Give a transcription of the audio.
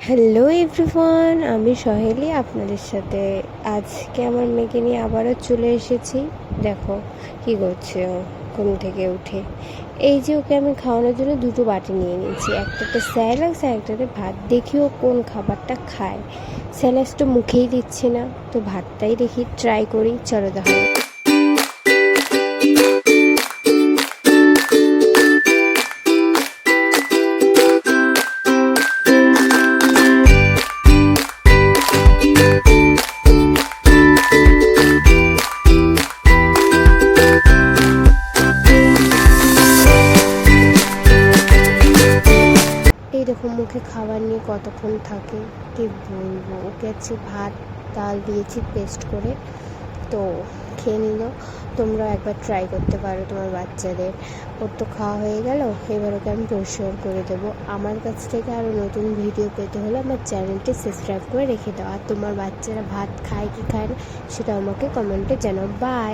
Hello everyone, আমি সহেলি আপনাদের সাথে আজকে আমার মেয়েকে নিয়ে আবারও চলে এসেছি। দেখো কি করছে ও ঘুম থেকে উঠে। এই যে ওকে আমি খাওয়ানোর জন্য দুটো বাটি নিয়ে নিয়েছি, একটাতে স্যালাক্স আর একটাতে ভাত। দেখি ও কোন খাবারটা খায়। স্যালাক্স তো মুখেই দিচ্ছি না, তো ভাতটাই দেখি ট্রাই করি। চলো দেখো। এই দেখো মুখে খাবার নিয়ে কতক্ষণ থাকে, কি বলবো। ওকে হচ্ছে ভাত ডাল দিয়েছি পেস্ট করে, তো খেয়ে নিল। তোমরা একবার ট্রাই করতে পারো তোমার বাচ্চাদের। ওর তো খাওয়া হয়ে গেল, এবার ওকে আমি পরিষ্কার করে দেবো। আমার কাছ থেকে আরও নতুন ভিডিও পেতে হলে আমার চ্যানেলটি সাবস্ক্রাইব করে রেখে দাও। আর তোমার বাচ্চারা ভাত খায় কি খায় না সেটা আমাকে কমেন্টে জানাও। বাই।